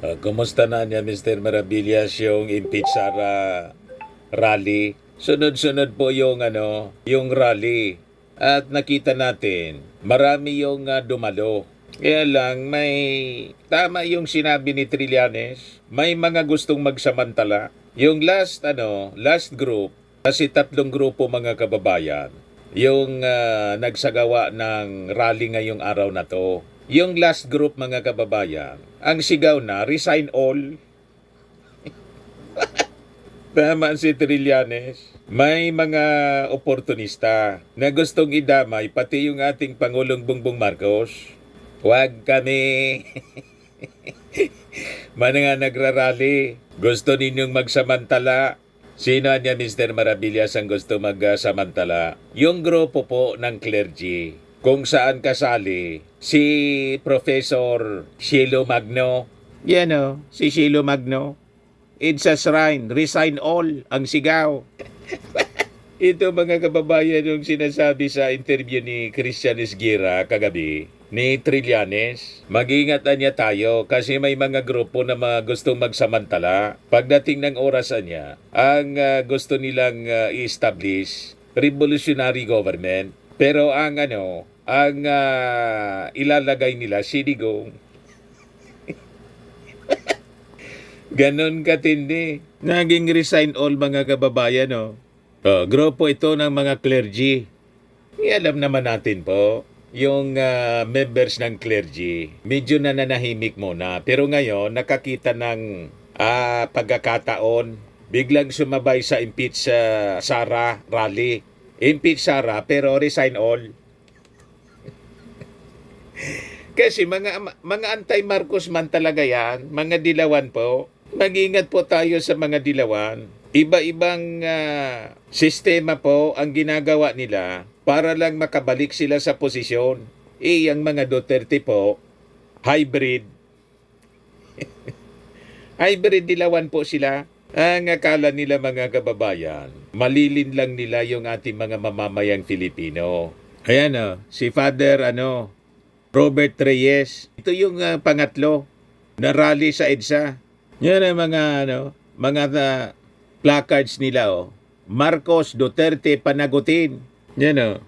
Kumusta na niya, Mr. Maravillas, yung impeach Sara rally? Sunod-sunod po yung yung rally. At nakita natin, marami yung dumalo. Kaya lang may tama yung sinabi ni Trillanes, may mga gustong magsamantala. Yung last group, kasi tatlong grupo mga kababayan, yung nagsagawa ng rally ngayong araw na to. Yung last group mga kababayan, ang sigaw na, resign all. Tama si Trillanes. May mga oportunista na gustong idamay pati yung ating Pangulong Bongbong Marcos. Huwag kami. Mga nagrarally. Gusto ninyong magsamantala. Sino niya, Mr. Maravillas, ang gusto magsamantala? Yung grupo po ng clergy. Kung saan kasali si Professor Shilo Magno. Yan si Shilo Magno. It's a shrine, resign all, ang sigaw. Ito mga kababayan yung sinasabi sa interview ni Christian Esguera kagabi ni Trillanes. Mag-ingatan niya tayo kasi may mga grupo na mga gustong magsamantala. Pagdating ng orasan niya, ang gusto nilang i-establish revolutionary government. Pero ang ilalagay nila sinigong. Ganon katindi. Naging resign all mga kababayan, grupo ito ng mga clergy. Alam naman natin po, yung members ng clergy, medyo nananahimik muna. Pero ngayon, nakakita ng pagkakataon, biglang sumabay sa impeach Sara rally. Impeach Sara pero resign all. Kasi mga anti-Marcos man talaga yan, mga dilawan po. Mag-ingat po tayo sa mga dilawan. Iba-ibang sistema po ang ginagawa nila para lang makabalik sila sa posisyon. Ang mga Duterte po, hybrid. Hybrid dilawan po sila. Ang akala nila mga kababayan, malilin lang nila yung ating mga mamamayang Filipino. Ayan si Father Robert Reyes. Ito yung pangatlo na rally sa EDSA. Yan ang mga placards nila Marcos, Duterte, panagutin. Yan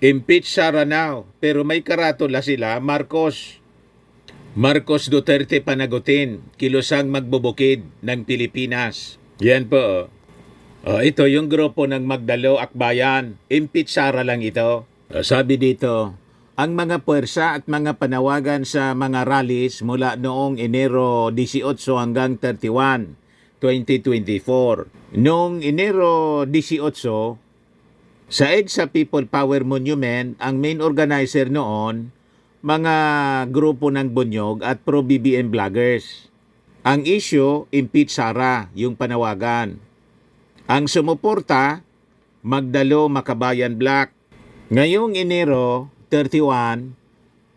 impeach Sara now. Pero may karatula sila, Marcos, Duterte, panagutin. Kilusang magbubukid ng Pilipinas. Yan po. Ito yung grupo ng Magdalo Akbayan. Impeach Sara lang ito. Sabi dito, ang mga puwersa at mga panawagan sa mga rallies mula noong Enero 18 hanggang 31, 2024. Noong Enero 18, sa EDSA People Power Monument, ang main organizer noon, mga grupo ng Bunyog at pro-BBM vloggers. Ang issue, impeach Sara, yung panawagan. Ang sumuporta, Magdalo Makabayan Black. Ngayong Enero 31,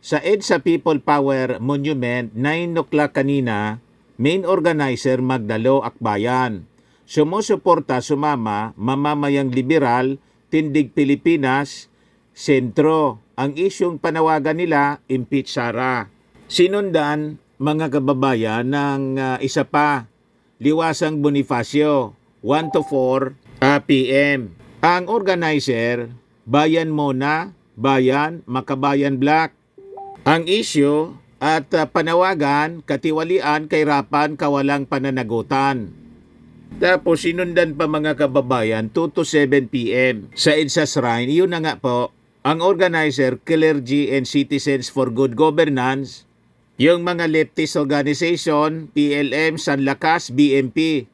sa EDSA People Power Monument, 9 o'clock kanina, main organizer Magdalo Akbayan. Sumusuporta sumama, mamamayang liberal, tindig Pilipinas, sentro. Ang isyong panawagan nila, impeach Sara. Sinundan, mga kababayan, ng isa pa, Liwasang Bonifacio, 1 to 4 p.m. Ang organizer, Bayan Mona, Bayan, Makabayan Black. Ang issue at panawagan, katiwalian, kahirapan, kawalang pananagutan. Tapos sinundan pa mga kababayan, 2 to 7 p.m. sa EDSA Shrine. Yun na nga po, ang organizer, Clergy and Citizens for Good Governance, yung mga leftist organization, PLM, Sanlakas, BMP.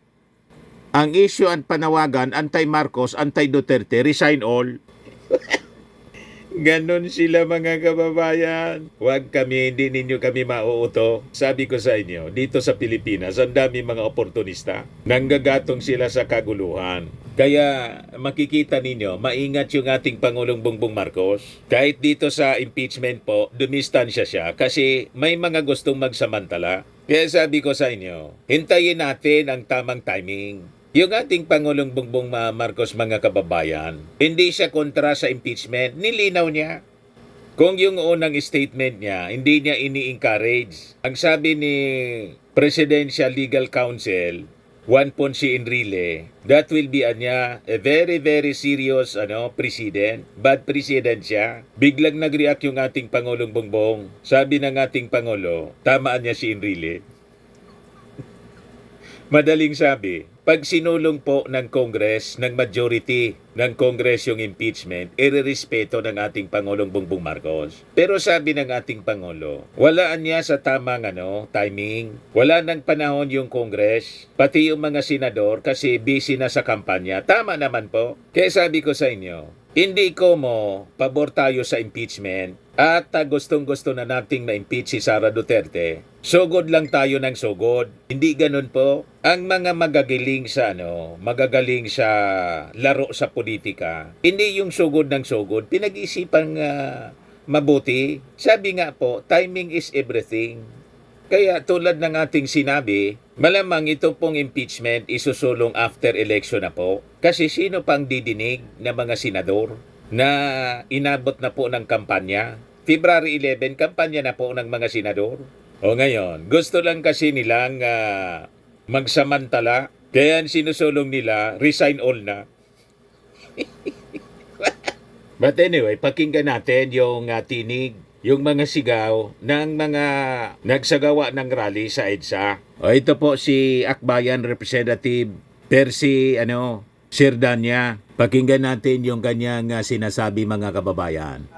Ang issue at panawagan, anti-Marcos, anti-Duterte, resign all. Ganon sila mga kababayan. Huwag kami, hindi ninyo kami mauuto. Sabi ko sa inyo, dito sa Pilipinas, ang dami mga oportunista. Nanggagatong sila sa kaguluhan. Kaya makikita ninyo, maingat yung ating Pangulong Bongbong Marcos. Kahit dito sa impeachment po, dumistansya siya kasi may mga gustong magsamantala. Kaya sabi ko sa inyo, hintayin natin ang tamang timing. Yung ating Pangulong Bongbong Marcos mga kababayan, hindi siya kontra sa impeachment, nilinaw niya. Kung yung unang statement niya, hindi niya ini-encourage. Ang sabi ni Presidential Legal Counsel, Juan Ponce Enrile, that will be a very very serious precedent. Bad precedent siya. Biglang nag-react yung ating Pangulong Bongbong. Sabi ng ating Pangulo, tamaan niya si Enrile. Madaling sabi, pag sinulong po ng Congress, ng majority ng Congress yung impeachment, irerespeto ng ating Pangulong Bongbong Marcos. Pero sabi ng ating Pangulo, walaan niya sa tamang timing. Wala ng panahon yung Congress, pati yung mga senador kasi busy na sa kampanya. Tama naman po. Kaya sabi ko sa inyo, hindi ko mo pabor tayo sa impeachment at gustong-gusto na nating ma-impeach si Sara Duterte. Sugod lang tayo ng sugod. Hindi ganun po. Ang mga magagaling sa laro sa politika, hindi yung sugod ng sugod, pinag-isipang mabuti. Sabi nga po, timing is everything. Kaya tulad ng ating sinabi, malamang ito pong impeachment isusulong after election na po. Kasi sino pang didinig ng mga senador na inabot na po ng kampanya? February 11, kampanya na po ng mga senador. O ngayon, gusto lang kasi nilang magsamantala. Kaya sinusulong nila, resign all na. But anyway, pakinggan natin yung tinig, yung mga sigaw ng mga nagsagawa ng rally sa EDSA. O ito po si Akbayan Representative Percy Sirdanya. Pakinggan natin yung kanyang sinasabi, mga kababayan.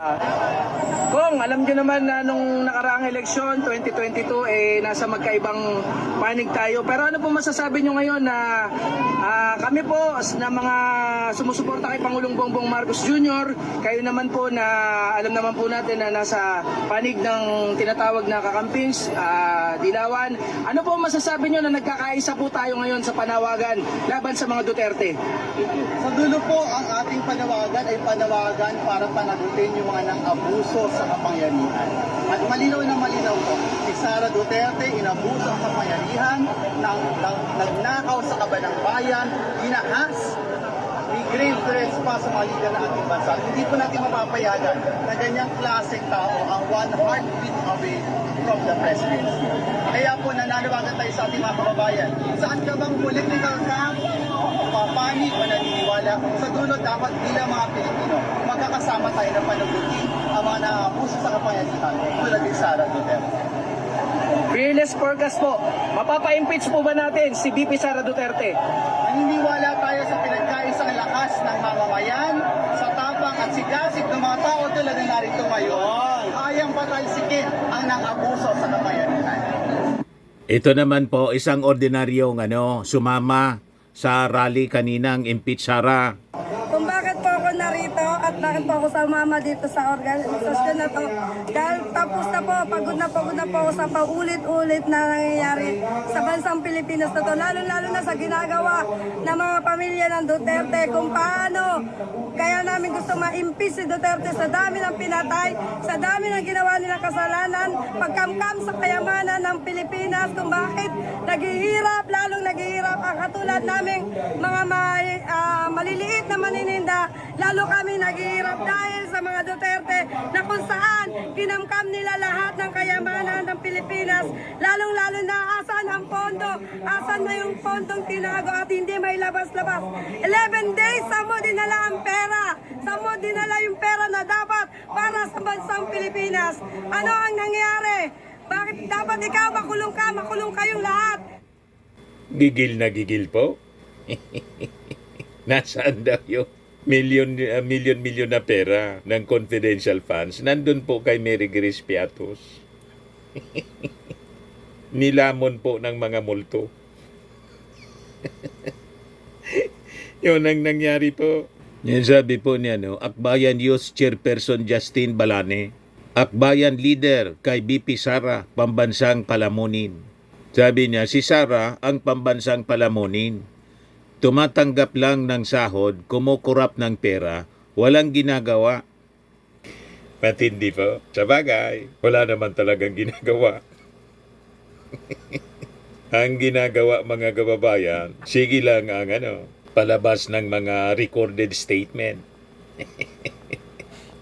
Kung alam nyo naman na nung nakaraang eleksyon 2022 nasa magkaibang panig tayo, pero ano po masasabi nyo ngayon na kami po na mga sumusuporta kay Pangulong Bongbong Marcos Jr., kayo naman po na alam naman po natin na nasa panig ng tinatawag na kakampings, dilawan, ano po masasabi nyo na nagkakaisa po tayo ngayon sa panawagan laban sa mga Duterte? Sa dulo po, ang ating panawagan ay panawagan para panagutin yung mga nang-abuso sa kapangyarihan. At malinaw na malinaw po, si Sara Duterte inabuso ang kapangyarihan, nagnakaw sa kabanang bayan, ginahas, may grave trespass sa mga lider ng ating bansa. Hindi po natin mapapayagan na ganyang klaseng tao ang one heartbeat away from the presidency. Kaya po nananawagan tayo sa ating mga kababayan, saan ka bang political camp, papanig o naniniwala, sa dulo dapat bilang mga Pilipino, magkakasama tayo na panagutin ang mga naabuso sa kapangyarihan tulad ni Sara Duterte. Fearless forecast po, mapapa-impeach po ba natin si VP Sara Duterte? Naniniwala tayo sa pinagkaisang lakas ng mamamayan, sa tapang at sigasig ng mga tao tulad na narito ngayon, kayang patalsikin ang nang-abuso sa kapangyarihan. Ito naman po, isang ordinaryong sumama sa rally kaninang impeach Sara. Kung bakit po ako narito at bakit po ako sumama dito sa organisasyon na to, dahil tapos na po, pagod na po ako sa paulit-ulit na nangyayari sa bansang Pilipinas na to, lalo-lalo na sa ginagawa ng mga pamilya ng Duterte, kung paano kaya namin gusto ma-impeach si Duterte sa dami ng pinatay, sa dami ng ginawa nilang kasalanan, pagkamkam sa kayamanan ng Pilipinas, kung bakit naghihirap, lalong naghihirap ang katulad naming mga maliliit na manininda, lalo kami naghihirap dahil sa mga Duterte na kung saan kinamkam nila lahat ng kayamanan ng Pilipinas, lalong-lalo na asan ang pondo, asan na yung pondong tinago at hindi may labas-labas. 11 days, sa mo dinala ang pera, sa mo dinala yung pera na dapat para sa bansang Pilipinas. Ano ang nangyari? Bakit dapat ikaw makulong kayong lahat? Gigil na gigil po. Nasaan daw yung milyon na pera ng confidential funds? Nandun po kay Mary Grace Piatos. Nilamon po ng mga multo. Yun ang nangyari po. Yan sabi po niya, Akbayan Youth Chairperson Justin Balane, Akbayan Leader kay BP Sara, Pambansang Palamunin. Sabi niya, si Sara ang pambansang palamunin. Tumatanggap lang ng sahod, kumukurap ng pera, walang ginagawa. Matindi po. Sa bagay, wala naman talagang ginagawa. Ang ginagawa, mga kababayan, sige lang ang palabas ng mga recorded statement.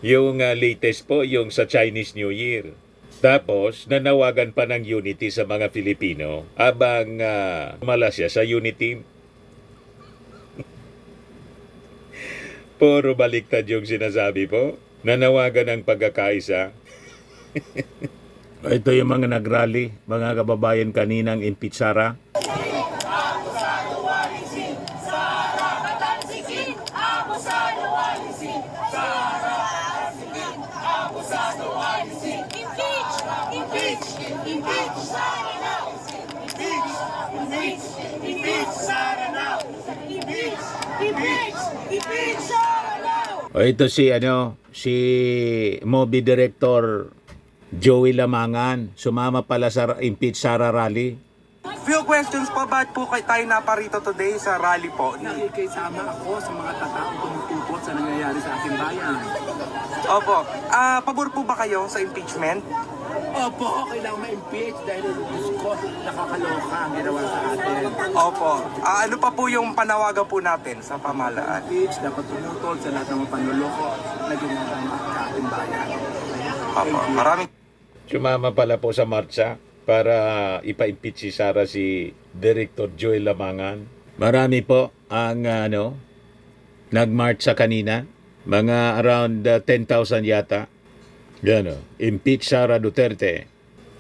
Yung latest po, yung sa Chinese New Year. Tapos, nanawagan pa ng unity sa mga Filipino abang umala siya sa unity. Puro baliktad yung sinasabi po. Nanawagan ng pagkakaisa. Ito yung mga nagrally, mga kababayan kaninang impeach Sara. O ito si movie director Joey Lamangan, sumama pala sa impeach Sara rally. Few questions po, ba't po tayo naparito today sa rally po? Nakikisama ako sa mga tataong tumutupot sa nangyayari sa ating bayan. Opo. Pabor po ba kayo sa impeachment? Opo, kailangan ma-impeach dahil Diyos ko, nakakaloka ang ginawa sa atin. Opo. Ano pa po yung panawagan po natin sa pamahalaan? Impeach, dapat tumutol sa lahat ng mga panluloko na ginagawa sa ating bayan. Opo. Maraming Sumama pala po sa marcha para ipa-impeach si Sara si Director Joey Lamangan. Marami po ang nag-marcha kanina. Mga around 10,000 yata. Yan impeach Sara Duterte.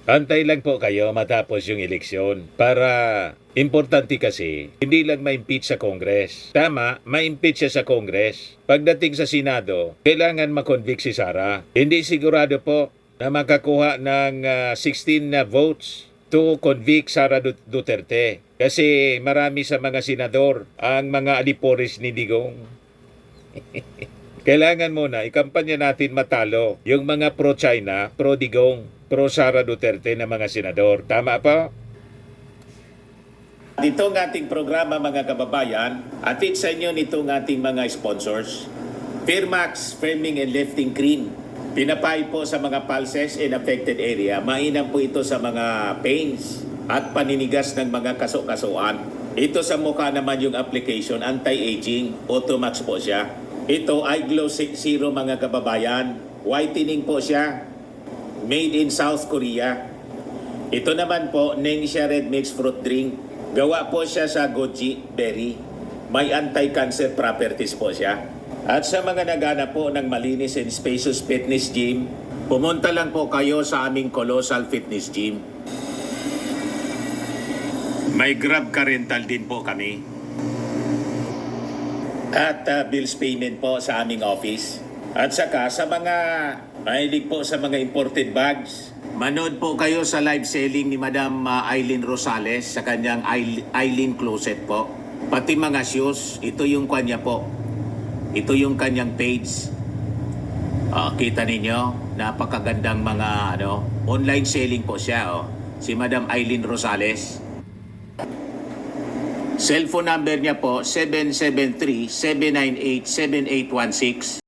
Antay lang po kayo matapos yung eleksyon para importante kasi hindi lang ma-impeach sa Congress. Tama, ma-impeach siya sa Congress. Pagdating sa Senado, kailangan ma-convict si Sara. Hindi sigurado po na makakuha ng 16 na votes to convict Sara Duterte. Kasi marami sa mga senador ang mga alipores ni Digong. Kailangan muna ikampanya natin matalo yung mga pro-China, pro-Digong, pro-Sara Duterte na mga senador. Tama po? Dito ang ating programa mga kababayan, atid sa inyo nitong ating mga sponsors. Firmax Firming and Lifting Cream. Pinapay po sa mga pulses in affected area. Mainam po ito sa mga pains at paninigas ng mga kaso-kasuan. Ito sa mukha naman yung application, anti-aging, Automax po siya. Ito ay Glow Zero mga kababayan. Whitening po siya. Made in South Korea. Ito naman po, Nengxia Red Mix Fruit Drink. Gawa po siya sa goji berry. May anti-cancer properties po siya. At sa mga nagana po ng malinis and spacious fitness gym, pumunta lang po kayo sa aming Colossal Fitness Gym. May Grab ka rental din po kami. At bills payment po sa aming office. At saka sa mga mahilig po sa mga imported bags, manood po kayo sa live selling ni Madam Aileen Rosales sa kanyang Aileen Closet po. Pati mga shoes, ito yung kanya po. Ito yung kanyang page. Kita ninyo, napakagandang mga online selling po siya. Si Madam Aileen Rosales. Cellphone number niya po 773-798-7816.